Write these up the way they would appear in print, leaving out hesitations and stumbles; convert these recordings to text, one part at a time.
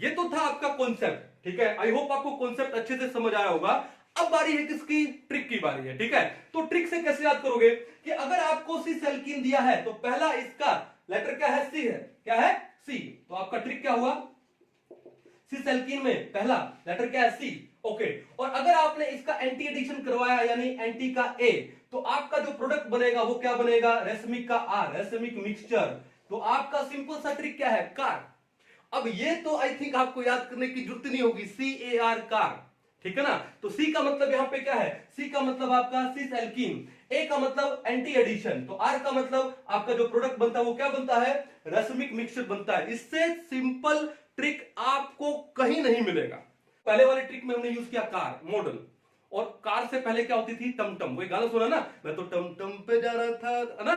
ये तो था आपका कॉन्सेप्ट, ठीक है। आई होप आपको कॉन्सेप्ट अच्छे से समझ आया होगा। अब बारी है किसकी, ट्रिक की बारी है, ठीक है। तो ट्रिक से कैसे याद करोगे कि अगर आपको सिस एल्कीन दिया है तो पहला इसका लेटर क्या है, सी है, क्या है, सी। तो आपका ट्रिक क्या हुआ, सिस एल्कीन में पहला लेटर क्या है, सी। ओके, और अगर आपने इसका एंटी एडिशन करवाया यानी एंटी का ए, तो आपका जो प्रोडक्ट बनेगा वो क्या बनेगा, रेसमिक का आर, रेसमिक मिक्सचर। तो आपका सिंपल सा ट्रिक क्या है, कार। अब ये तो आई थिंक आपको याद करने की जरूरत नहीं होगी, CAR कार, ठीक है ना। तो सी का मतलब यहां पे क्या है, सी का मतलब आपका सिस एल्कीन, ए का मतलब एंटी एडिशन, तो आर का मतलब आपका जो प्रोडक्ट बनता है वो क्या बनता है, रेसमिक मिक्सचर बनता है। इससे सिंपल ट्रिक आपको कहीं नहीं मिलेगा। पहले वाले ट्रिक में हमने यूज किया कार, मॉडल, और कार से पहले क्या होती थी, टमटम। वही गाना सुना ना, मैं तो टमटम पे जा रहा था, है ना।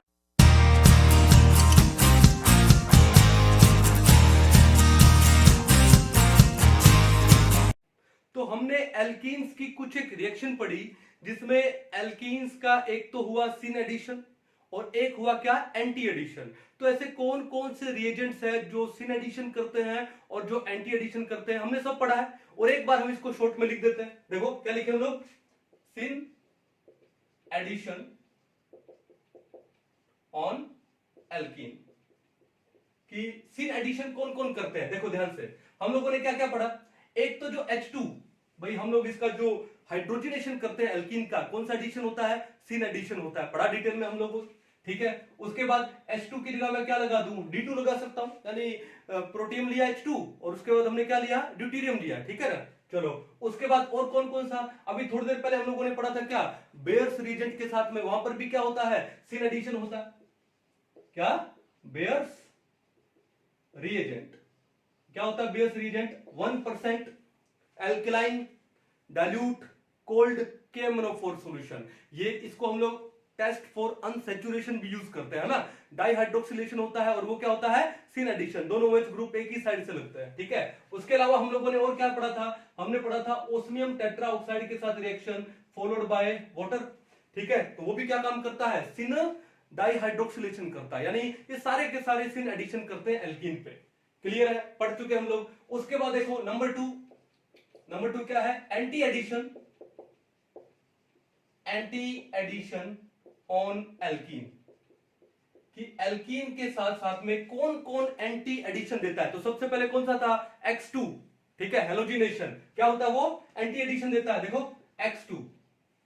तो हमने एल्कीन्स की कुछ एक रिएक्शन पढ़ी, जिसमें एल्कीन्स का एक तो हुआ सिन एडिशन और एक हुआ क्या, एंटी एडिशन। तो ऐसे कौन कौन से रिएजेंट्स है जो सिन एडिशन करते हैं और जो एंटी एडिशन करते हैं, हमने सब पढ़ा है। और एक बार हम इसको शॉर्ट में लिख देते हैं, देखो क्या लिखे हम लोग, सिन एडिशन ऑन एल्कीन। कि सिन एडिशन कौन कौन करते हैं, देखो ध्यान से, हम लोगों ने क्या क्या पढ़ा। एक तो जो H2, भाई हम लोग इसका जो हाइड्रोजनेशन करते हैं एल्कीन का, कौन सा एडिशन होता है, सिन एडिशन होता है, बड़ा डिटेल में हम लोग, ठीक है। उसके बाद H2 की जगह मैं क्या लगा दूं, D2 लगा सकता हूं, यानी प्रोटियम लिया H2 और उसके बाद हमने क्या लिया, ड्यूटेरियम लिया, ठीक है ना। चलो उसके बाद और कौन कौन सा, अभी थोड़ी देर पहले हम लोगों ने पढ़ा था क्या, बेयर्स रीजेंट के साथ में, वहां पर भी क्या होता है, सिन एडिशन होता है, क्या, बेयर्स रिएजेंट, क्या होता है bears reagent, 1% alkaline dilute cold KMnO4 solution. ये इसको हम लोग टेस्ट फॉर अनसैचुरेशन भी यूज करते हैं ना। डाइहाइड्रोक्सिलेशन होता है और वो क्या होता है, सिन एडिशन, दोनों OH ग्रुप एक ही साइड से लगते हैं, ठीक है। उसके अलावा हम लोगों ने और क्या पढ़ा था, हमने पढ़ा था ओस्मियम टेट्रा ऑक्साइड के साथ रिएक्शन फॉलोड बाय वाटर, ठीक है। तो वो भी क्या काम करता है, सिन डाइहाइड्रोक्सिलेशन करता है, यानी ये सारे के सारे सिन एडिशन करते हैं एल्कीन पे। क्लियर है, पढ़ चुके हम लोग। उसके बाद देखो नंबर टू क्या है, anti addition, anti addition on alkene. कि एल्कीन के साथ साथ में कौन कौन एंटी एडिशन देता है। तो सबसे पहले कौन सा था, X2, ठीक है, हेलोजिनेशन, क्या होता है वो, एंटी एडिशन देता है, देखो X2,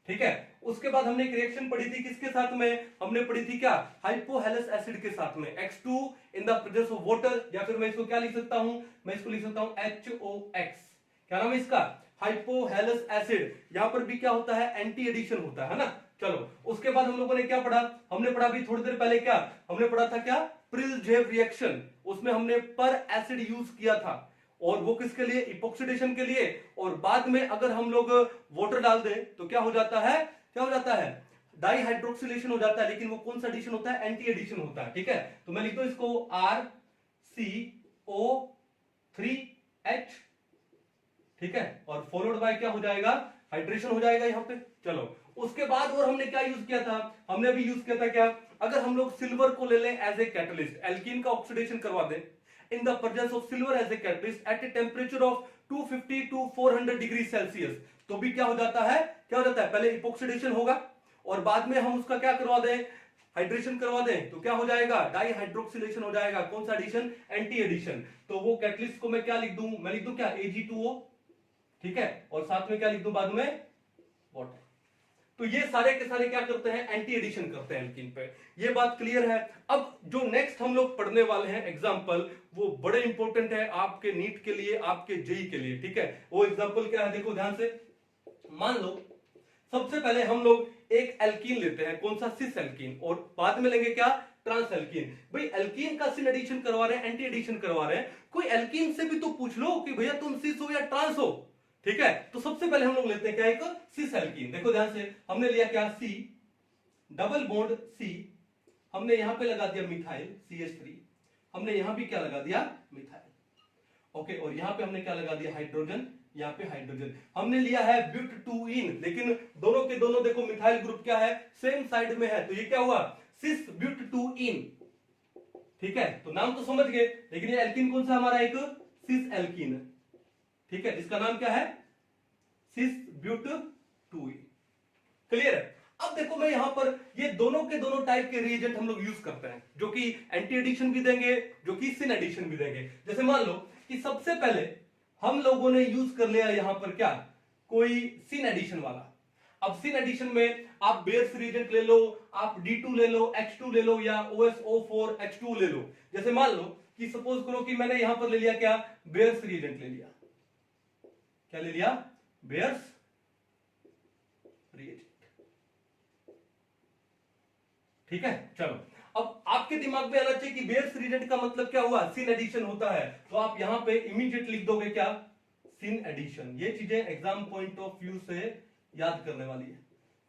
ठीक है। उसके बाद हमने एक रिएक्शन पढ़ी थी किसके साथ में, हमने पढ़ी थी क्या, हाइपोहेलस एसिड के साथ में, X2 in the presence of water, या फिर मैं इसको क्या लिख सकता हूं, मैं इसको लिख सकता हूं HOX, क्या नाम है इसका, हाइपोहेलस एसिड। यहां पर भी क्या होता है, एंटी एडिशन होता है ना। चलो उसके बाद हम लोगों ने क्या पढ़ा, हमने पढ़ा भी थोड़ी देर पहले, क्या हमने पढ़ा था, क्या, प्रिल्जेव रिएक्शन, उसमें हमने पर एसिड यूज किया था, और वो किसके लिए, इपॉक्सिडेशन के लिए। और बाद में अगर हम लोग वाटर डाल दें तो क्या हो जाता है, क्या हो जाता है, डाइहाइड्रोक्सिलेशन हो जाता है, लेकिन वो कौन सा एडिशन होता है, एंटी एडिशन होता है, ठीक है। तो मैं लिखता हूं इसको RCO3H, ठीक है, और फॉलोड बाय क्या हो जाएगा, हाइड्रेशन हो जाएगा यहां पे। चलो उसके बाद और हमने क्या यूज किया था, हमने अभी यूज किया था क्या, अगर हम लोग सिल्वर को ले लें एज ए कैटलिस्ट, एल्कीन का ऑक्सीडेशन करवा दें in the presence of silver as a catalyst at a temperature of 250 to 400 degree Celsius, तो भी क्या हो जाता है, क्या हो जाता है, पहले इपॉक्सिडेशन होगा और बाद में हम उसका क्या करवा दें, हाइड्रेशन करवा दें, तो क्या हो जाएगा, डाइहाइड्रोक्सिलेशन हो जाएगा। कौन सा एडिशन, एंटी एडिशन। तो वो कैटलिस्ट को मैं क्या लिख दूं, मैं लिख दूं क्या, Ag2O, ठीक है, और साथ में क्या लिख दूं बाद में, वाटर। तो ये सारे के सारे क्या करते हैं, एंटी एडिशन करते हैं एल्कीन पे। ये बात क्लियर है। अब जो नेक्स्ट हम लोग पढ़ने वाले हैं एग्जांपल, वो बड़े इंपॉर्टेंट है आपके नीट के लिए, आपके जेई के लिए, ठीक है। वो एग्जांपल क्या है, देखो ध्यान से। मान लो सबसे पहले हम लोग एक एल्कीन लेते हैं, कौन सा, सिस एल्कीन, और बाद में लेंगे क्या, ट्रांस एल्कीन। भाई एल्कीन का सिन एडिशन करवा रहे हैं, एंटी एडिशन करवा रहे हैं, कोई एल्कीन से भी तो पूछ लो कि भैया तुम सिस हो या ट्रांस हो, ठीक है। तो सबसे पहले हम लोग लेते हैं क्या, एक सिस एल्कीन। देखो ध्यान से, हमने लिया क्या, C, डबल बॉन्ड C, हमने यहां पे लगा दिया मिथाइल CH3, हमने यहां भी क्या लगा दिया, मिथाइल, ओके, और यहां पे हमने क्या लगा दिया, हाइड्रोजन, यहां पे हाइड्रोजन। हमने लिया है ब्यूट2इन, लेकिन दोनों के दोनों देखो मिथाइल ग्रुप क्या है, सेम साइड में है, तो ये क्या हुआ, सिस ब्यूट2इन, ठीक है। तो नाम तो समझ गए, लेकिन ये एल्कीन कौन सा हमारा, एक सिस एल्कीन है, ठीक है, जिसका नाम क्या है, सिस ब्यूट 2E। क्लियर है। अब देखो मैं यहां पर ये दोनों के दोनों टाइप के रिएजेंट हम लोग यूज करते हैं, जो कि एंटी एडिशन भी देंगे, जो कि सिन एडिशन भी देंगे। जैसे मान लो कि सबसे पहले हम लोगों ने यूज कर लिया यहां पर क्या, कोई सिन एडिशन वाला। अब सिन एडिशन में आप बेयर्स रिएजेंट ले लो, आप D2 ले लो, H2 ले लो, या OSO4H2 ले लो। जैसे मान लो कि सपोज करो कि मैंने यहां पर ले लिया क्या, बेयर्स रिएजेंट ले लिया, क्या ले लिया, बेयर्स रिएजेंट, ठीक है। चलो अब आपके दिमाग में आना चाहिए कि बेयर्स रिएजेंट का मतलब क्या हुआ, सिन एडिशन होता है, तो आप यहां पे इमीडिएट लिख दोगे क्या, सिन एडिशन। ये चीजें एग्जाम पॉइंट ऑफ व्यू से याद करने वाली है।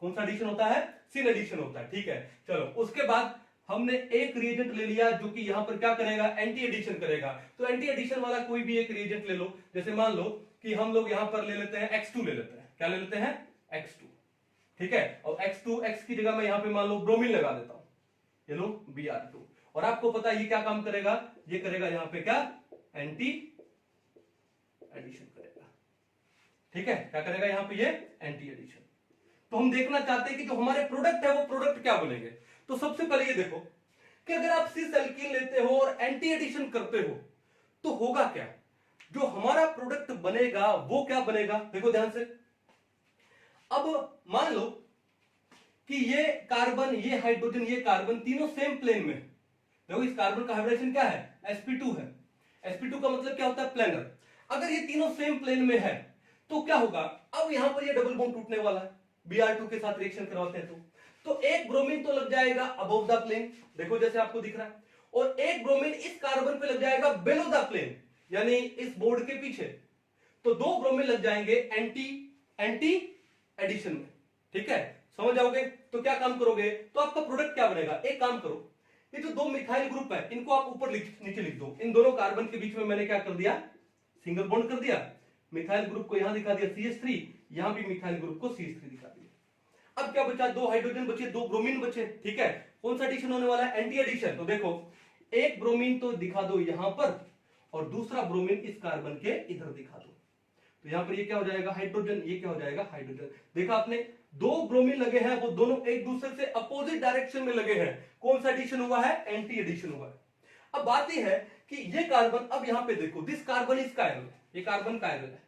कौन सा एडिशन होता है, सिन एडिशन होता है, ठीक है। चलो उसके बाद हमने एक रिएजेंट ले लिया जो कि यहां पर क्या करेगा, एंटी एडिशन करेगा। तो एंटी एडिशन वाला कोई भी एक रिएजेंट ले लो। जैसे मान लो कि हम लोग यहां पर ले लेते हैं X2 ले लेते हैं, क्या ले लेते हैं, X2, ठीक है। और X की जगह मैं यहां पे मान लो ब्रोमीन लगा देता हूं, ये लो Br2। और आपको पता है ये क्या काम करेगा, ये करेगा यहां पे क्या, एंटी एडिशन करेगा, ठीक है। क्या करेगा यहां पे, ये एंटी एडिशन। तो हम देखना चाहते हैं कि जो हमारे प्रोडक्ट है वो प्रोडक्ट क्या बनेंगे। तो सबसे पहले ये देखो कि अगर आप सिस एल्कीन लेते हो और एंटी एडिशन करते हो तो होगा क्या, जो हमारा प्रोडक्ट बनेगा वो क्या बनेगा। देखो ध्यान से, अब मान लो कि ये कार्बन, ये हाइड्रोजन, ये कार्बन, तीनों सेम प्लेन में। देखो इस कार्बन का हाइब्रिडेशन क्या है, sp2 है। sp2 का मतलब क्या होता है, प्लेनर। अगर ये तीनों सेम प्लेन में है तो क्या होगा, अब यहां पर ये डबल बॉन्ड टूटने वाला है, Br2 के साथ रिएक्शन करवाते हैं तो एक ब्रोमीन तो लग जाएगा अबव द प्लेन, देखो जैसे आपको दिख रहा है, और एक ब्रोमीन इस कार्बन पे लग जाएगा बिलो द प्लेन, यानी इस बोर्ड के पीछे। तो दो ब्रोमीन लग जाएंगे एंटी एडिशन में, ठीक है। समझ जाओगे। तो क्या काम करोगे, तो आपका प्रोडक्ट क्या बनेगा, एक काम करो, ये जो दो मिथाइल ग्रुप है इनको आप ऊपर नीचे लिख दो। इन दोनों कार्बन के बीच में मैंने क्या कर दिया, सिंगल बॉन्ड कर दिया। मिथाइल ग्रुप को यहां दिखा दिया CH3, यहां भी मिथाइल ग्रुप को CH3 दिखा दिया। अब क्या बचा, दो हाइड्रोजन बचे, दो ब्रोमीन बचे, ठीक है। कौन सा एडिशन होने वाला है, एंटी एडिशन। तो देखो एक ब्रोमीन तो दिखा दो यहां पर और दूसरा ब्रोमीन इस कार्बन के इधर दिखा दो। तो यहां पर ये क्या हो जाएगा, हाइड्रोजन, ये क्या हो जाएगा, हाइड्रोजन। देखा आपने, दो ब्रोमीन लगे हैं, वो दोनों एक दूसरे से अपोजिट डायरेक्शन में लगे हैं। कौन सा एडिशन हुआ है, एंटी एडिशन हुआ है। अब बात यह है कि ये कार्बन, अब यहां पे देखो, दिस कार्बन इज कायरल, ये कार्बन कायरल है,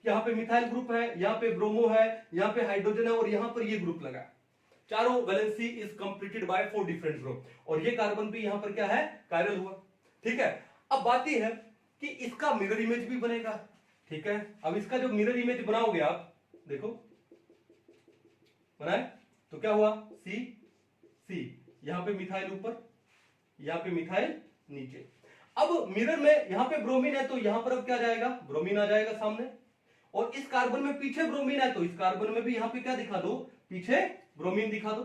यहां पे मिथाइल ग्रुप है, यहां पे ब्रोमो है, यहां पे हाइड्रोजन है, और यहां पर ये ग्रुप लगा। चारों valency is completed by 4 different group, और ये कार्बन भी यहां पर क्या है, कायरल हुआ, ठीक है। अब बात यह है कि इसका मिरर इमेज भी बनेगा, ठीक है। अब इसका जो मिरर इमेज बनाओगे आप, देखो बनाए, तो क्या हुआ, सी, यहां पे मिथाइल ऊपर, यहां पे मिथाइल नीचे। अब मिरर में यहां पे ब्रोमीन है, तो यहां पर अब क्या जाएगा, ब्रोमीन आ जाएगा सामने, और इस कार्बन में पीछे ब्रोमीन है, तो इस कार्बन में भी यहां पे क्या दिखा दो, पीछे ब्रोमीन दिखा दो,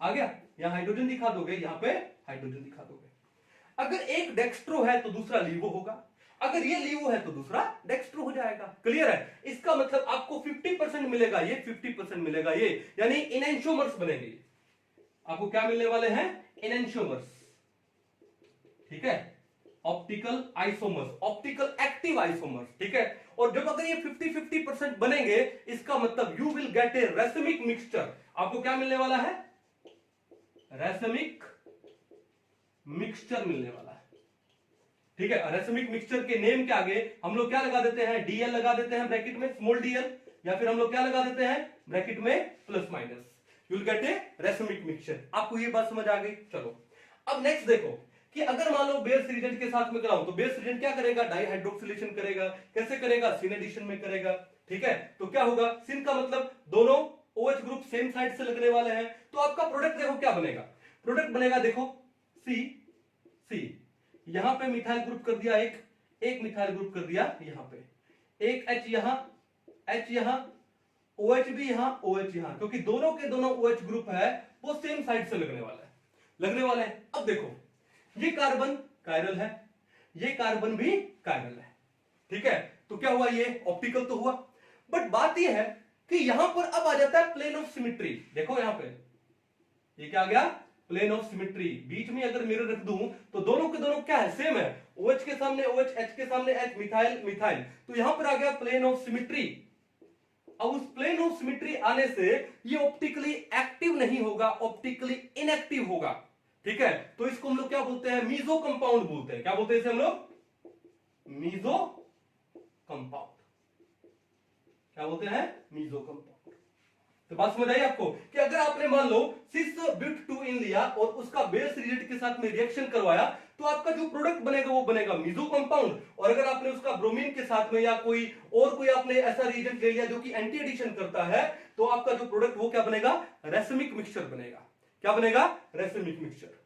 आ गया। यहां हाइड्रोजन दिखा दोगे, यहां पे हाइड्रोजन दिखा दोगे। अगर एक डेक्स्ट्रो है तो दूसरा लीवो होगा, अगर ये लीवो है तो दूसरा डेक्स्ट्रो हो जाएगा। क्लियर है। इसका मतलब आपको 50% मिलेगा ये, 50% मिलेगा ये, यानी इनएंशोमर्स बनेंगे। आपको क्या मिलने वाले हैं, इनएंशोमर्स, ठीक है। Optical isomers, optical active isomers, ठीक है। और जब अगर ये 50-50% बनेंगे, इसका मतलब you will get A racemic mixture. आपको क्या मिलने वाला है, रेसमिक मिक्सचर मिलने वाला है, ठीक है। रेसमिक मिक्सचर के नेम के आगे हम लोग क्या लगा देते हैं, DL लगा देते हैं ब्रैकेट में, स्मॉल dl, या फिर हम लोग क्या लगा देते हैं ब्रैकेट में plus minus, you will get A racemic mixture. आपको ये बात समझ आ गई। चलो अब नेक्स्ट देखो कि अगर मान लो बेयर्स रिएजेंट के साथ में कराऊं, तो बेयर्स रिएजेंट क्या करेगा, डाइहाइड्रोक्सिलेशन करेगा। कैसे करेगा, सिन एडिशन में करेगा, ठीक है। तो क्या होगा, सिन का मतलब दोनों OH ग्रुप सेम साइड से लगने वाले हैं, तो आपका प्रोडक्ट देखो क्या बनेगा, प्रोडक्ट बनेगा देखो सी, यहां पे मिथाइल ग्रुप कर दिया, एक मिथाइल ग्रुप कर दिया यहां पे, एक H यहां, H यहां, OH भी यहां, OH यहां, क्योंकि दोनों के दोनों OH ग्रुप है वो सेम साइड से लगने वाला है। अब देखो ये कार्बन कायरल है, ये कार्बन भी कायरल है, ठीक है। तो क्या हुआ, ये ऑप्टिकल तो हुआ, बट बात ये है कि यहां पर अब आ जाता है प्लेन ऑफ सिमेट्री। देखो यहां पे ये क्या आ गया, प्लेन ऑफ सिमेट्री। बीच में अगर मिरर रख दूं तो दोनों के दोनों क्या है, सेम है, OH के सामने OH, H के सामने H, मिथाइल मिथाइल, तो यहां पर आ गया प्लेन ऑफ सिमेट्री। अब उस प्लेन ऑफ सिमेट्री आने से ये ऑप्टिकली एक्टिव नहीं होगा, ऑप्टिकली इनएक्टिव होगा, ठीक है। तो इसको हम लोग क्या बोलते हैं, मीजो कंपाउंड बोलते हैं। क्या बोलते हैं इसे हम लोग, मीजो कंपाउंड। क्या बोलते हैं, मीजो कंपाउंड। तो बात समझ आई आपको कि अगर आपने मान लो सिस ब्यूट 2 इन लिया और उसका बेस रिएजेंट के साथ में रिएक्शन करवाया, तो आपका जो प्रोडक्ट बनेगा वो बनेगा मीजो कंपाउंड। और अगर आपने उसका ब्रोमीन के साथ में या कोई आपने ऐसा रिएजेंट ले लिया जो कि एंटी एडिशन करता है, तो आपका जो प्रोडक्ट वो क्या बनेगा, रेसमिक मिक्सचर बनेगा। क्या बनेगा, रेसमिक मिक्सचर,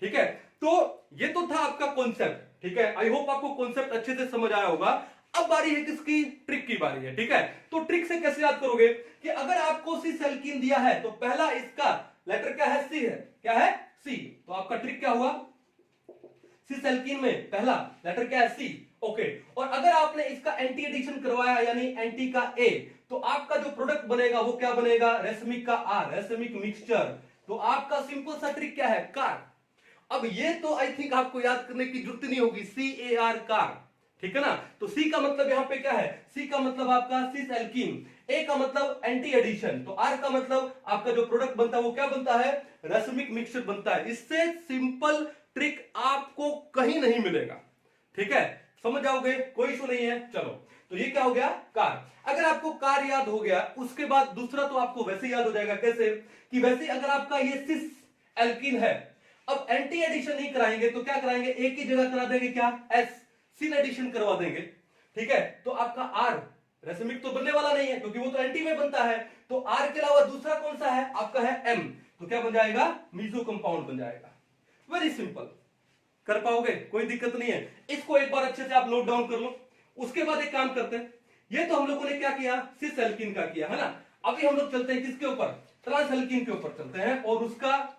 ठीक है। तो ये तो था आपका कॉन्सेप्ट, ठीक है। आई होप आपको कॉन्सेप्ट अच्छे से समझ आया होगा। अब बारी है किसकी, ट्रिक की बारी है, ठीक है। तो ट्रिक से कैसे याद करोगे कि अगर आपको सिस एल्कीन दिया है तो पहला इसका लेटर क्या है, सी है। क्या है, सी। तो आपका ट्रिक क्या हुआ, सिस एल्कीन में पहला लेटर क्या है, सी, ओके। और अगर आपने इसका एंटी एडिशन करवाया यानी एंटी का ए, तो आपका जो प्रोडक्ट बनेगा वो क्या बनेगा, रेसमिक का आर, रेसमिक मिक्सचर। तो आपका सिंपल सा ट्रिक क्या है, कार। अब ये तो आई थिंक आपको याद करने की जरूरत नहीं होगी, CAR, कार, ठीक है ना। तो सी का मतलब यहां पे क्या है, सी का मतलब आपका सिस एल्कीन, ए का मतलब एंटी एडिशन, तो आर का मतलब आपका जो प्रोडक्ट बनता है वो क्या बनता है, रेसमिक मिक्सचर बनता है। इससे सिंपल ट्रिक आपको कहीं नहीं मिलेगा, ठीक है। समझ जाओगे, कोई इशू नहीं है। चलो, तो ये क्या हो गया, कार। अगर आपको कार याद हो गया, उसके बाद दूसरा तो आपको वैसे याद हो जाएगा। कैसे कि वैसे अगर आपका ये सिस एल्कीन है, अब एंटी एडिशन नहीं कराएंगे तो क्या कराएंगे, एक ही जगह करा देंगे, क्या, एस, सिन एडिशन करवा देंगे, ठीक है। तो आपका आर रेसमिक तो बनने वाला नहीं है क्योंकि वो तो एंटी में बनता है। तो आर के अलावा दूसरा कौन सा है, आपका है एम, तो क्या बन जाएगा, मीजो कंपाउंड बन जाएगा। वेरी सिंपल, कर पाओगे, कोई दिक्कत नहीं है। इसको एक बार अच्छे से आप नोट डाउन कर लो। उसके बाद एक काम करते हैं, ये तो हम लोगों ने क्या किया, सिस एल्कीन का किया है ना। अभी हम लोग चलते हैं किसके ऊपर, ट्रांस एल्कीन के ऊपर चलते हैं और उसका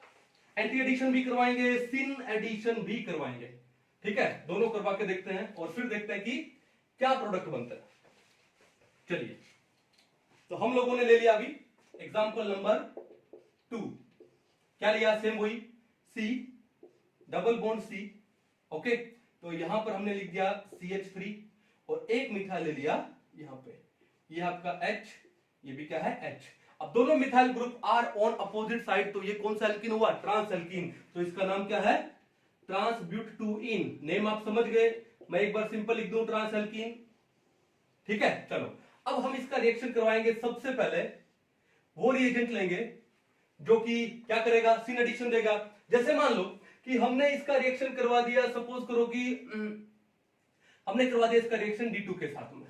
एंटी एडिशन भी करवाएंगे, सिन एडिशन भी करवाएंगे, ठीक है। दोनों करवा के देखते हैं और फिर देखते हैं कि क्या प्रोडक्ट बनता है। चलिए, तो हम लोगों ने ले लिया अभी एग्जांपल नंबर 2। क्या लिया, सेम वही, C double bond C, okay. तो यहां पर हमने लिख दिया CH3 और एक मिथाइल ले लिया यहां पे, ये आपका H, ये भी क्या है, H। अब दोनों methyl group are on opposite side, तो ये कौन सा एल्कीन हुआ, ट्रांस एल्कीन। तो इसका नाम क्या है, ट्रांस ब्यूट 2 इन। नेम आप समझ गए, मैं एक बार सिंपल लिख दूं, ट्रांस एल्कीन, ठीक है। चलो, अब हम इसका रिएक्शन करवाएंगे। सबसे पहले वो रिएजेंट लेंगे जो कि क्या करेगा, सिन एडिशन देगा। जैसे मान लो कि हमने इसका रिएक्शन करवा दिया, सपोज करो कि हमने करवा दिया इसका रिएक्शन D2 के साथ में।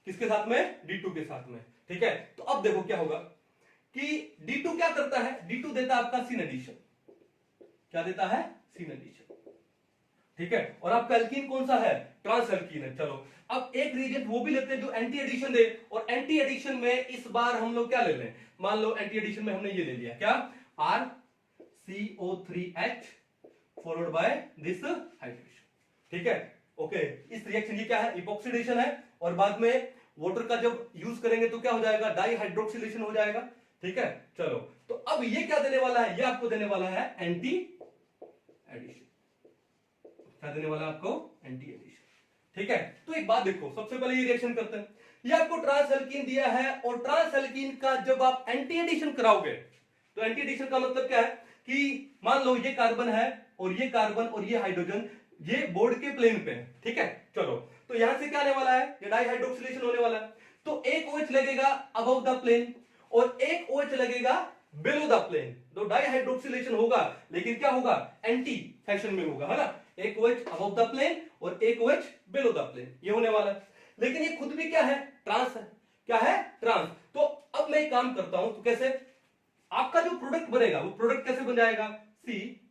किसके साथ में, D2 के साथ में, ठीक है। तो अब देखो क्या होगा कि D2 क्या करता है, D2 देता है आपका सिन एडिशन। क्या देता है, सिन एडिशन, ठीक है। और आपका एल्कीन कौन सा है, ट्रांस एल्कीन है। चलो, अब एक रिएजेंट वो भी लेते हैं जो एंटी एडिशन दे, और एंटी एडिशन में इस बार हम लोग क्या ले लें, मान लो एंटी एडिशन में हमने ये ले लिया, क्या, RCO3H followed by this hydration, ठीक है, ओके। इस रिएक्शन, ये क्या है, इपॉक्सीडेशन है, और बाद में वाटर का जब यूज करेंगे तो क्या हो जाएगा, डाइहाइड्रोक्सिलेशन हो जाएगा, ठीक है। चलो, तो अब ये क्या देने वाला है, ये आपको देने वाला है एंटी एडिशन। क्या देने वाला है आपको, एंटी एडिशन, ठीक है। तो एक बात देखो, सबसे पहले ये रिएक्शन करते हैं। ये आपको ट्रांस एल्कीन दिया है, और ट्रांस एल्कीन का जब आप एंटी एडिशन कराओगे, तो एंटी एडिशन का मतलब क्या है कि मान लो ये कार्बन है और ये कार्बन और ये हाइड्रोजन, ये बोर्ड के प्लेन पे है, ठीक है। चलो, तो यहां से क्या आने वाला है, ये डाइहाइड्रोक्सिलेशन होने वाला है। तो एक OH लगेगा अबव द प्लेन और एक OH लगेगा बिलो द प्लेन। तो डाइहाइड्रोक्सिलेशन होगा, लेकिन क्या होगा, एंटी फैशन में होगा, है ना। एक OH अबव द प्लेन और एक OH बिलो द प्लेन, ये होने वाला है। लेकिन ये खुद भी क्या है, ट्रांस है। क्या है, ट्रांस। तो अब मैं एक काम करता हूं, तो कैसे आपका जो प्रोडक्ट बनेगा वो प्रोडक्ट कैसे बन जाएगा, सी,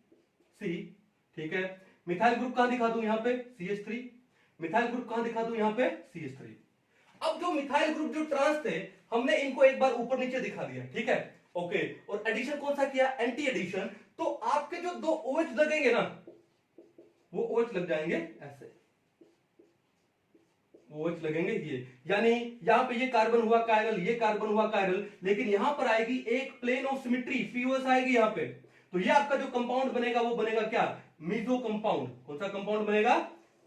ठीक है। मिथाइल ग्रुप कहां दिखा दूं, यहां पे CH3। मिथाइल ग्रुप कहां दिखा दूं, यहां पे CH3। अब जो मिथाइल ग्रुप जो ट्रांस थे, हमने इनको एक बार ऊपर नीचे दिखा दिया, ठीक है, ओके। और एडिशन कौन सा किया, एंटी एडिशन। तो आपके जो दो OH लगेंगे ना, वो OH लग जाएंगे ऐसे, OH लगेंगे ये, यानी यहां पे ये कार्बन हुआ कायरल, ये कार्बन हुआ कायरल, लेकिन यहां पर आएगी एक प्लेन ऑफ सिमेट्री, POS आएगी यहां पे। तो ये आपका जो कंपाउंड बनेगा वो बनेगा क्या, मीजो कंपाउंड। कौन सा कंपाउंड बनेगा,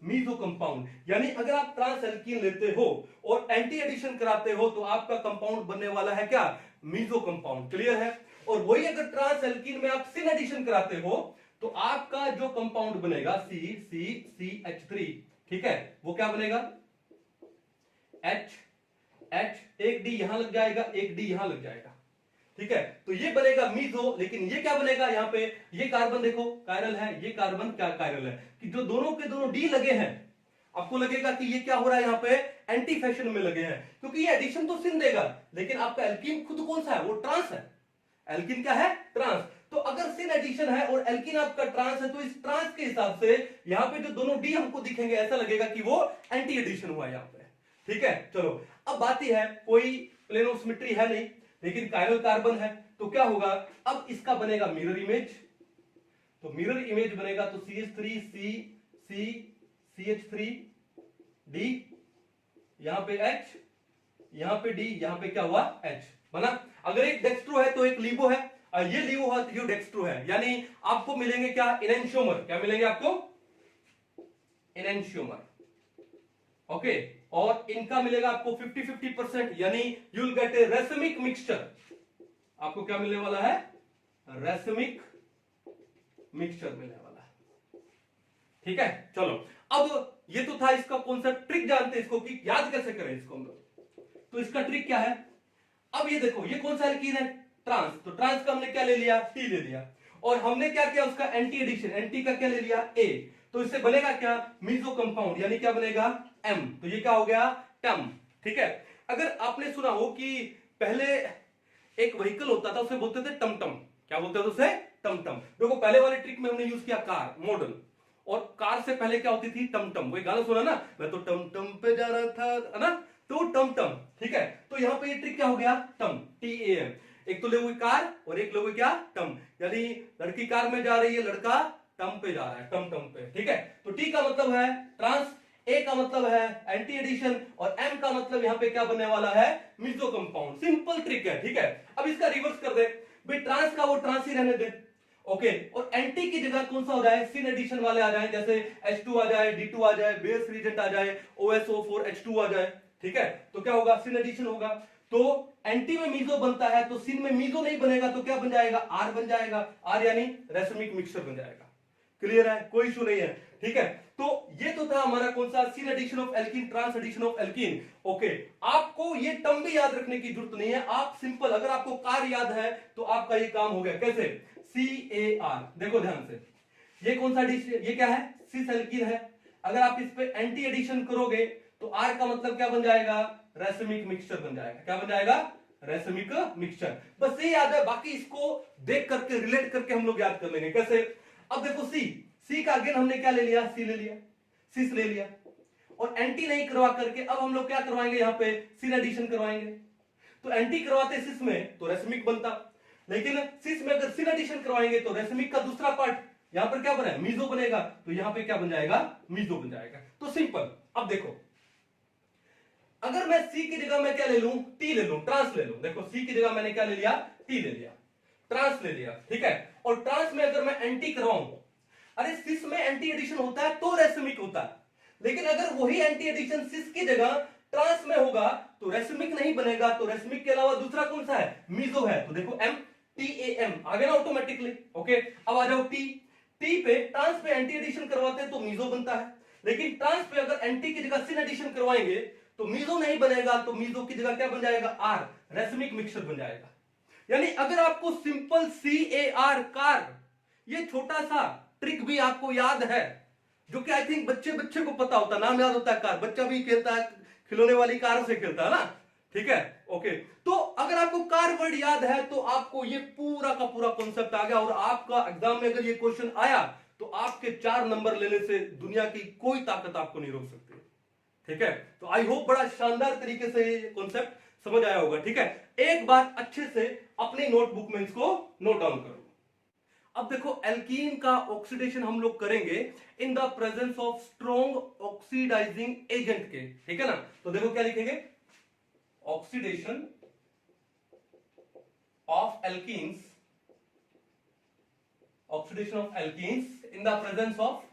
मीजो कंपाउंड। यानी अगर आप ट्रांस एल्कीन लेते हो और एंटी एडिशन कराते हो तो आपका कंपाउंड बनने वाला है क्या, मीजो कंपाउंड। क्लियर है। और वही अगर ट्रांस एल्कीन में आप सिन एडिशन कराते हो तो आपका जो कंपाउंड बनेगा CH3, ठीक है, वो क्या बनेगा, H, एक डी यहां लग जाएगा, एक डी यहां लग जाएगा, ठीक है। तो ये बनेगा मीजो। लेकिन ये क्या बनेगा, यहां पे ये कार्बन देखो कायरल है, ये कार्बन क्या कायरल है, कि जो दोनों के दोनों डी लगे हैं, आपको लगेगा कि ये क्या हो रहा है, यहां पे एंटी फैशन में लगे हैं, क्योंकि ये एडिशन तो सिन देगा, लेकिन आपका एल्कीन खुद कौन सा है, वो ट्रांस है। एल्कीन क्या है, ट्रांस। तो अगर सिन एडिशन है और एल्कीन आपका ट्रांस है, तो इस ट्रांस के हिसाब से यहां पे जो दोनों डी हमको दिखेंगे, ऐसा लगेगा कि वो एंटी एडिशन हुआ यहां पे, ठीक है। चलो अब बात यह है, कोई प्लेनो सिमेट्री है नहीं, लेकिन कायरल कार्बन है, तो क्या होगा, अब इसका बनेगा मिरर इमेज। तो मिरर इमेज बनेगा तो CH3 CH3 D, यहां पे H, यहां पे D, यहां पे क्या हुआ, H बना। अगर एक डेक्स्ट्रो है तो एक लिबो है, और ये लिबो है तो ये डेक्स्ट्रो है, यानी आपको मिलेंगे क्या, इनेंशियोमर। क्या मिलेंगे आपको, इनेंशियोमर, ओके। और इनका मिलेगा आपको 50-50%, यानी you will get A racemic mixture. आपको क्या मिलने वाला है, रेसमिक मिक्सचर मिलने वाला है, ठीक है। चलो अब ये तो था इसका कॉन्सेप्ट, ट्रिक जानते हैं इसको कि याद कैसे करें इसको हम लोग। तो इसका ट्रिक क्या है, अब ये देखो ये कौन सा एल्कीन है, ट्रांस। तो ट्रांस का हमने क्या ले लिया, टी ले लिया, और हमने क्या किया, उसका एंटी एडिशन, एंटी का क्या ले लिया, ए। तो इससे बनेगा क्या, मीजो कंपाउंड, यानी क्या बनेगा, एम। तो ये क्या हो गया, टम, ठीक है। अगर आपने सुना हो कि पहले एक व्हीकल होता था, उसे बोलते थे टमटम। क्या बोलते थे उसे, टमटम। देखो पहले वाले ट्रिक में हमने यूज किया कार, मॉडल, और कार से पहले क्या होती थी, टमटम। वही गाना सुना ना, मैं तो टमटम पे जा रहा था, है ना, तो टमटम, ठीक है। तो यहां पे ये ट्रिक क्या हो गया, टम, TAM। एक तो ले हुई कार और एक ले हुई क्या, टम, यानी लड़की कार में जा रही है, लड़का टम पे जा रहा है, टम टम पे, ठीक है। तो टी का मतलब है ट्रांस, ए का मतलब है एंटी एडिशन, और एम का मतलब यहां पे क्या बनने वाला है, मिजो कंपाउंड। सिंपल ट्रिक है, ठीक है। अब इसका रिवर्स कर दे भाई, ट्रांस का वो ट्रांस ही रहने दे, ओके। और एंटी की जगह कौन सा हो जाए, सिन एडिशन वाले आ जाए, जैसे H2 आ जाए, D2 आ जाए, बेस रीजेंट आ जाए, OSO4H2 आ जाए, ठीक है। तो क्या होगा, सिन एडिशन होगा। तो एंटी में मीजो बनता है, तो सिन में मीजो नहीं बनेगा, तो क्या बन जाएगा, आर बन जाएगा, आर यानी रेसमिक मिक्सचर बन जाएगा। क्लियर है, कोई इशू नहीं है, ठीक है। तो ये तो था हमारा कौन सा, syn addition of alkene, trans addition of alkene, okay. आपको ये टर्म भी याद रखने की जरूरत नहीं है, आप सिंपल, अगर आपको कार याद है तो आपका ये काम हो गया। कैसे, CAR, देखो ध्यान से, ये कौन सा डिश, ये क्या है, सिस एल्कीन है। अगर आप इस पे एंटी एडिशन करोगे तो आर का मतलब क्या बन जाएगा, रेसमिक मिक्सचर बन जाएगा। क्या बन जाएगा, रेसमिक मिक्सचर। बस ये याद है, बाकी इसको देख करके रिलेट करके हम लोग याद कर लेंगे। कैसे, अब देखो सी का अगेन हमने क्या ले लिया, सी ले लिया, सिस ले लिया, और एंटी नहीं करवा करके अब हम लोग क्या करवाएंगे, यहां पे सिन एडिशन करवाएंगे। तो एंटी करवाते सिस में तो रेसमिक बनता, लेकिन सिस में अगर सिन एडिशन करवाएंगे तो रेसमिक का दूसरा पार्ट यहां पर क्या बना, मीजो बनेगा। तो यहां पे क्या बन जाएगा, मीजो बन जाएगा। तो सिंपल। अब देखो, अगर मैं सी की जगह मैं क्या ले लूं, टी ले लूं, ट्रांस ले लूं। देखो सी की जगह मैंने क्या ले लिया, टी ले लिया, ट्रांस ले लिया, ठीक है। और ट्रांस में अगर मैं एंटी करवाऊं, अरे सिस में एंटी एडिशन होता है तो रेसमिक होता है, लेकिन अगर वही एंटी एडिशन सिस की जगह ट्रांस में होगा तो रेसमिक नहीं बनेगा। तो रेसमिक के अलावा दूसरा कौन सा है, मीजो है। तो देखो MTAM आ गया ना ऑटोमेटिकली, ओके। अब आ जाओ टी पे, ट्रांस पे एंटी एडिशन करवाते हैं तो मीजो बनता है, लेकिन ट्रांस पे अगर एंटी की जगह सिन एडिशन करवाएंगे तो मीजो नहीं बनेगा, तो मीजो की जगह क्या बन जाएगा, आर, रेसमिक मिक्सचर बन जाएगा। यानी अगर आपको सिंपल CAR, कार, ये छोटा सा ट्रिक भी आपको याद है, जो कि आई थिंक बच्चे को पता होता है, नाम याद होता है कार, बच्चा भी खेलता है, खिलौने वाली कार से खेलता है ना, ठीक है, ओके। तो अगर आपको कार वर्ड याद है तो आपको ये पूरा का पूरा कॉन्सेप्ट आ गया, और आपका एग्जाम में अगर ये क्वेश्चन आया तो आपके 4 नंबर लेने से दुनिया की कोई ताकत आपको नहीं रोक सकती, ठीक है। तो आई होप बड़ा शानदार तरीके से ये कॉन्सेप्ट समझ आया होगा, ठीक है। एक बार अच्छे से अपनी नोटबुक में इसको नोट डाउन करो। अब देखो, एल्कीन का ऑक्सीडेशन हम लोग करेंगे in the presence of strong oxidising agent के, ठीक है ना। तो देखो क्या लिखेंगे, oxidation of alkenes, oxidation of alkenes in the presence of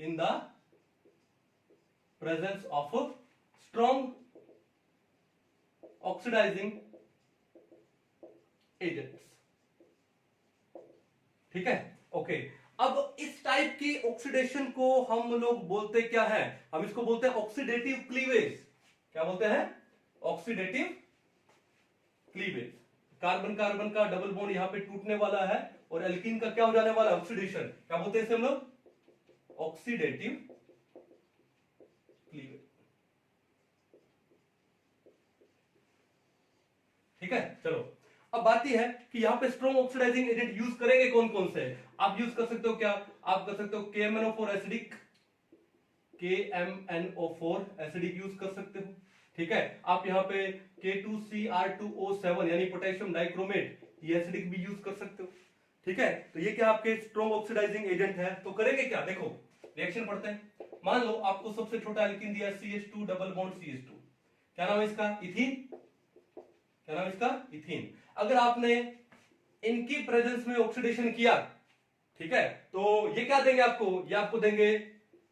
in the presence of strong oxidising agents. ठीक है, ओके। अब इस टाइप की ऑक्सीडेशन को हम लोग बोलते क्या है, हम इसको बोलते हैं ऑक्सीडेटिव क्लीवेज। क्या बोलते हैं? Oxidative cleavage. कार्बन कार्बन का डबल बॉन्ड यहां पे टूटने वाला है और एल्कीन का क्या हो जाने वाला है? ऑक्सीडेशन। क्या बोलते हैं इसे हम लोग? Oxidative cleavage. ठीक है, चलो अब बात यह है कि यहां पे स्ट्रॉन्ग ऑक्सीडाइजिंग एजेंट यूज करेंगे कौन कौन से? आप यूज कर सकते हो क्या? आप कर सकते हो KMnO4 acidic, KMnO4 acidic use कर सकते हो। ठीक है, आप यहां पे K2Cr2O7 यानी पोटेशियम डाइक्रोमेट, ये एसिडिक भी यूज कर सकते हो। ठीक है, तो ये क्या आपके स्ट्रॉन्ग ऑक्सीडाइजिंग एजेंट है। तो करेंगे क्या? देखो रिएक्शन पढ़ते हैं। मान लो आपको सबसे छोटा एल्कीन दिया CH2 डबल बॉन्ड CH2, क्या नाम है इसका? इथीन। क्या नाम है इसका? इथीन। अगर आपने इनकी प्रेजेंस में ऑक्सीडेशन किया, ठीक है, तो ये क्या देंगे आपको? ये आपको देंगे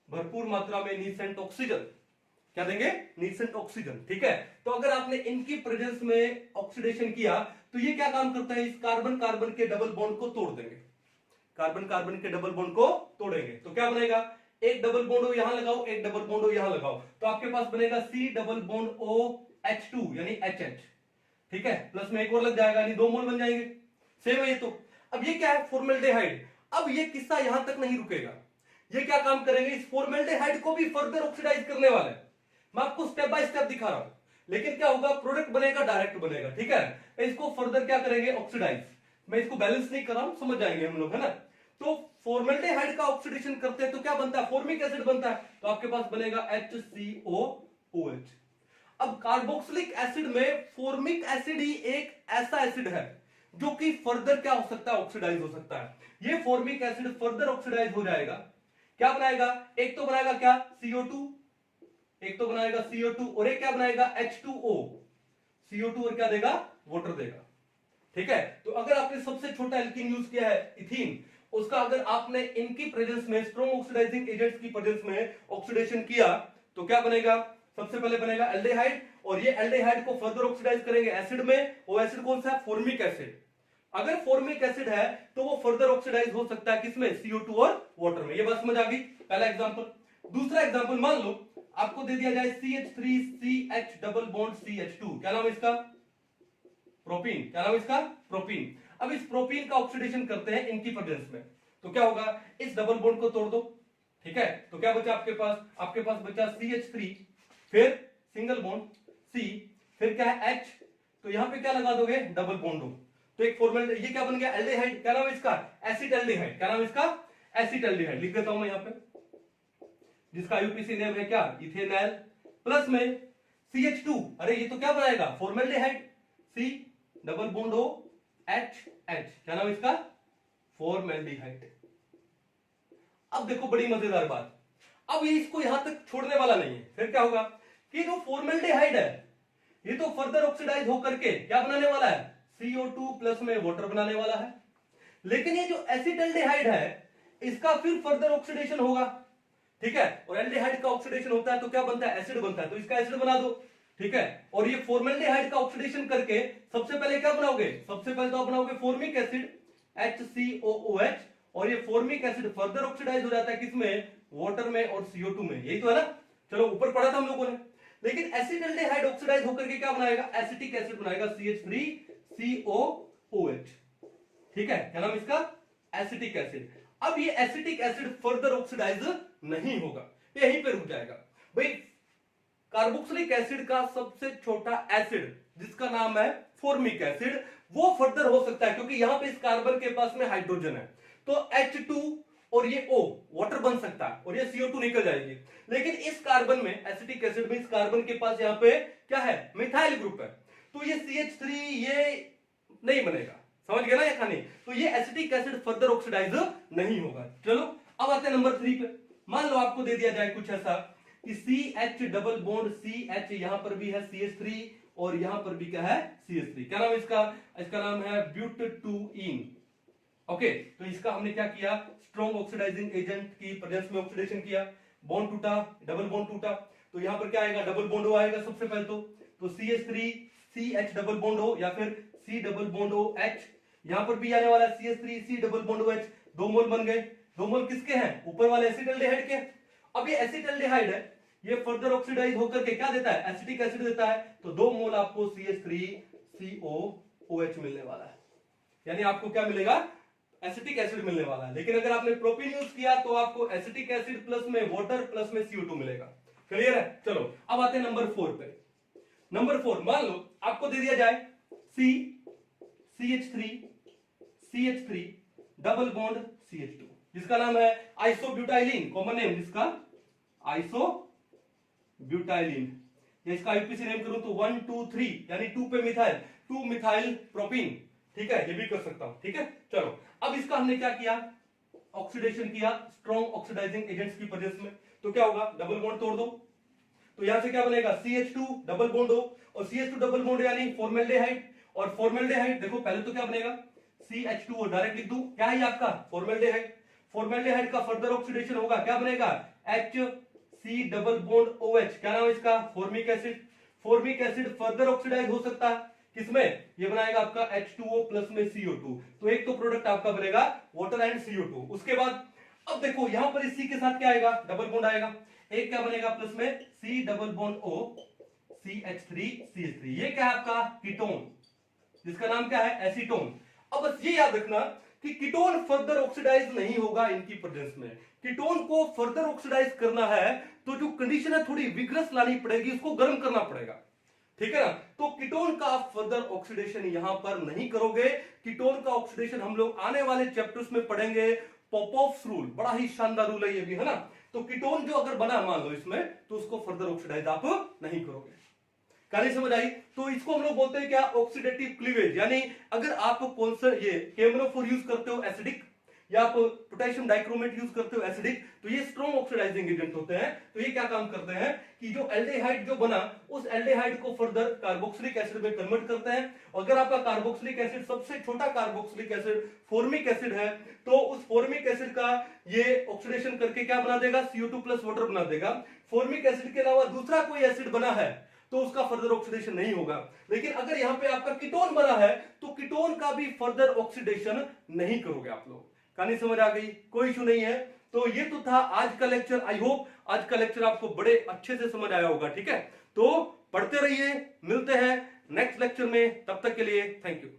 भरपूर मात्रा में नीसेंट ऑक्सीजन। क्या देंगे? नीसेंट ऑक्सीजन। ठीक है, तो अगर आपने इनकी प्रेजेंस में ऑक्सीडेशन किया तो ये क्या काम करता है? इस कार्बन कार्बन के डबल बॉन्ड को तोड़ देंगे। कार्बन कार्बन के डबल बॉन्ड को तोड़ेंगे तो क्या बनेगा? एक डबल बॉन्ड हो यहां लगाओ, एक डबल बॉन्ड हो यहां लगाओ, तो आपके पास बनेगा C डबल बॉन्ड OH2 यानी HH। ठीक है, प्लस में एक और लग जाएगा यानी 2 मोल बन जाएंगे। सेम है ये तो। अब ये क्या है? फॉर्मेल्डेहाइड। अब ये किस्सा यहां तक नहीं रुकेगा, ये क्या काम करेंगे? इस फॉर्मेल्डेहाइड को भी फर्दर ऑक्सीडाइज करने वाले हैं। मैं आपको स्टेप बाय स्टेप दिखा रहा हूं, लेकिन क्या होगा? प्रोडक्ट बनेगा, डायरेक्ट बनेगा। ठीक है, इसको फर्दर क्या करेंगे? ऑक्सीडाइज। मैं इसको बैलेंस नहीं कर रहा हूं, समझ जाएंगे हम लोग, है ना। तो फॉर्मेल्डेहाइड का ऑक्सीडेशन करते हैं तो क्या बनता है? फॉर्मिक एसिड बनता है, तो आपके पास बनेगा HCOOH। अब कार्बोक्सिलिक एसिड में फॉर्मिक एसिड ही एक ऐसा एसिड है जो कि फर्दर क्या हो सकता है? ऑक्सीडाइज हो सकता है। ये फॉर्मिक एसिड फर्दर ऑक्सीडाइज हो जाएगा, क्या बनाएगा? एक तो बनाएगा क्या? CO2, एक तो बनाएगा CO2 और एक क्या बनाएगा? H2O। CO2 और क्या देगा? वाटर देगा। ठीक है, तो अगर आपने सबसे छोटा एल्कीन यूज किया है इथीन, उसका अगर आपने इनकी प्रेजेंस में स्ट्रॉन्ग ऑक्सीडाइजिंग एजेंट्स की प्रेजेंस में ऑक्सीडेशन किया तो क्या बनेगा? सबसे पहले बनेगा एल्डिहाइड, और ये एल्डिहाइड को फर्दर ऑक्सीडाइज करेंगे एसिड में। वो एसिड कौन सा है? Formic acid. अगर फॉर्मिक एसिड है तो वो फर्दर ऑक्सीडाइज हो सकता है किसमें? CO2 और वाटर में। ये बात समझ आ गई? पहला एग्जांपल। दूसरा एग्जांपल, मान लो आपको दे दिया जाए CH3CH डबल बॉन्ड CH2, क्या नाम है इसका? प्रोपीन। क्या नाम है इसका? प्रोपीन। अब इस प्रोपीन का ऑक्सीडेशन करते हैं इनकी प्रेजेंस में, तो क्या होगा? इस डबल बॉन्ड को तोड़ दो। ठीक है, तो क्या बचा आपके पास? आपके पास बचा CH3, फिर सिंगल बॉन्ड C, फिर क्या है? H। तो यहां पे क्या लगा दोगे? डबल बॉन्ड हो, तो एक फॉर्मल ये क्या बन गया? एल्डिहाइड। क्या नाम है इसका? एसिटाल्डिहाइड। क्या नाम है इसका? एसिटाल्डिहाइड। लिख देता हूं मैं यहां पे, जिसका IUPAC नेम है क्या? इथेनॉल। प्लस में CH2, अरे ये तो क्या बनाएगा? Formaldehyde. C double bond O H H, क्या नाम है इसका? फॉर्मल्डिहाइड। अब देखो बड़ी मजेदार बात, अब ये इसको यहां तक छोड़ने वाला नहीं है। फिर क्या होगा कि जो फॉर्मल्डिहाइड है ये तो फर्दर ऑक्सीडाइज होकर के क्या बनाने वाला है? CO2 प्लस में वाटर बनाने वाला है। लेकिन ये जो एसिटाल्डिहाइड है इसका फिर फर्दर ऑक्सीडेशन होगा। ठीक है, और एल्डिहाइड का ऑक्सीडेशन होता है तो क्या बनता है? एसिड बनता है, तो इसका एसिड बना दो। ठीक है, और ये फॉर्मल्डिहाइड का ऑक्सीडेशन करके सबसे पहले क्या बनाओगे? सबसे पहले तो आप बनाओगे फॉर्मिक एसिड HCOOH, और ये फॉर्मिक एसिड फर्दर ऑक्सीडाइज हो जाता है किसमें? वाटर में और CO2 में। यही तो है ना। चलो ऊपर पढ़ा था हम लोगों ने। लेकिन एसिटाल्डिहाइड ऑक्सीडाइज होकर के क्या बनाएगा? एसिटिक एसिड बनाएगा CH3COOH। ठीक है, क्या नाम इसका? Acetic acid. अब ये एसिटिक एसिड फर्दर ऑक्सीडाइज नहीं होगा, यहीं पे रुक जाएगा। भाई कार्बोक्सिलिक एसिड का सबसे छोटा एसिड जिसका नाम है फॉर्मिक एसिड, वो फर्दर हो सकता है क्योंकि यहां पे इस कार्बन के पास में हाइड्रोजन है, तो H2 और ये O वाटर बन सकता है और ये CO2 निकल जाएगी। लेकिन इस कार्बन में, एसिटिक एसिड में, इस कार्बन के पास यहाँ पे क्या है? मिथाइल ग्रुप है, तो ये CH3 ये नहीं बनेगा। समझ गए ना ये कहानी? तो ये एसिटिक एसिड फर्दर ऑक्सीडाइज नहीं होगा। चलो अब आते हैं नंबर 3 पे। मान लो आपको दे दिया जाए कुछ ऐसा कि CH डबल बॉन्ड CH, यहां पर भी है CH3 और यहां पर भी क्या है? CH3। क्या नाम इसका? इसका नाम है ब्यूटेटूइन। ओके, तो इसका हमने क्या किया, स्ट्रॉन्ग ऑक्सीडाइजिंग एजेंट की प्रेजेंस में ऑक्सीडेशन किया, बॉन्ड टूटा, डबल बॉन्ड टूटा, तो यहां पर क्या आएगा, डबल बॉन्ड हो आएगा सबसे पहले तो CH3 CH डबल बॉन्ड हो या फिर C डबल बॉन्ड हो H, यहां पर भी आने वाला CH3 C डबल बॉन्ड हो H, 2 मोल बन गए। 2 मोल किसके हैं, ऊपर वाले एसिटाल्डिहाइड के। अब ये एसिटाल्डिहाइड है, ये फर्दर ऑक्सीडाइज होकर के क्या देता है, एसिटिक एसिड देता है, तो 2 मोल आपको CH3COOH मिलने वाला है, यानी आपको क्या मिलेगा, एसिटिक एसिड मिलने वाला है। लेकिन अगर आपने प्रोपीन यूज किया तो आपको एसिटिक एसिड प्लस में वाटर प्लस में CO2 मिलेगा। क्लियर है। चलो अब आते हैं नंबर 4 पे। नंबर 4, मान लो आपको दे दिया जाए CH3 डबल बॉन्ड CH2, जिसका नाम है आइसोब्यूटाइलिन, कॉमन नेम जिसका आइसोब्यूटाइलिन, या इसका आईपीसी नेम करूं तो 1 2 3 यानी 2 पे मिथाइल, 2 मिथाइल प्रोपीन। ठीक है, ये भी कर सकता हूं। ठीक है, चलो अब इसका हमने क्या किया, ऑक्सीडेशन किया स्ट्रॉन्ग ऑक्सीडाइजिंग एजेंट्स की प्रेजेंस में, तो क्या होगा, डबल बॉन्ड तोड़ दो, तो यहां से क्या बनेगा, CH2 डबल बॉन्ड हो, और CH2 डबल बॉन्ड यानी फॉर्मेल्डिहाइड, और फॉर्मेल्डिहाइड देखो पहले तो क्या बनेगा, CH2O डायरेक्ट लिख दूं, क्या है आपका फॉर्मेल्डिहाइड। फॉर्मेल्डिहाइड का फर्दर ऑक्सीडेशन होगा, क्या बनेगा, HC डबल बॉन्ड OH, क्या नाम है इसका, formic acid. Formic acid further oxidise हो सकता है किसमें, ये बनाएगा आपका H2O प्लस में CO2, तो एक तो प्रोडक्ट आपका बनेगा वाटर एंड CO2। उसके बाद अब देखो यहां पर इसी के साथ क्या आएगा, डबल बॉन्ड आएगा, एक क्या बनेगा प्लस में C double bond O CH3 ये क्या है आपका कीटोन, जिसका नाम क्या है, एसीटोन। अब बस ये याद रखना कि कीटोन फर्दर ऑक्सीडाइज नहीं होगा इनकी प्रेजेंस में। कीटोन को फर्दर ऑक्सीडाइज करना है तो जो कंडीशन है थोड़ी विग्रस लानी पड़ेगी, उसको गर्म करना पड़ेगा। ठीक है ना, तो कीटोन का फर्दर ऑक्सीडेशन यहां पर नहीं करोगे। कीटोन का ऑक्सीडेशन हम लोग आने वाले चैप्टर्स में पढ़ेंगे, पॉपऑफ्स रूल, बड़ा ही शानदार रूल है ये भी, है ना। तो कीटोन जो अगर बना मान लो इसमें, तो उसको फर्दर ऑक्सीडाइज आप नहीं करोगे। कहानी समझ आई। तो इसको हम लोग बोलते हैं क्या, ऑक्सीडेटिव क्लीवेज, यानी अगर आप कौन सा ये केमनोफोर यूज करते हो एसिडिक, या आप पोटेशियम डाइक्रोमेट यूज करते हो एसिडिक, तो ये स्ट्रॉन्ग ऑक्सीडाइजिंग एजेंट होते हैं। तो ये क्या काम करते हैं कि जो एल्डिहाइड जो बना, उस एल्डिहाइड को फर्दर कार्बोक्सिलिक एसिड में कन्वर्ट करते हैं। अगर आपका कार्बोक्सिलिक एसिड सबसे छोटा कार्बोक्सिलिक एसिड फॉर्मिक एसिड है, तो उस फॉर्मिक एसिड का ये ऑक्सीडेशन करके क्या बना देगा, CO2 प्लस वाटर बना देगा। फॉर्मिक एसिड के अलावा दूसरा कोई एसिड बना है तो उसका फर्दर ऑक्सीडेशन नहीं होगा। लेकिन अगर यहां पे आपका कीटोन बना है तो कीटोन का भी फर्दर ऑक्सीडेशन नहीं करोगे आप लोग। कहानी समझ आ गई, कोई इशू नहीं है। तो ये तो था आज का लेक्चर। आई होप आज का लेक्चर आपको बड़े अच्छे से समझ आया होगा। ठीक है, तो पढ़ते रहिए, मिलते हैं नेक्स्ट लेक्चर में, तब तक के लिए थैंक यू।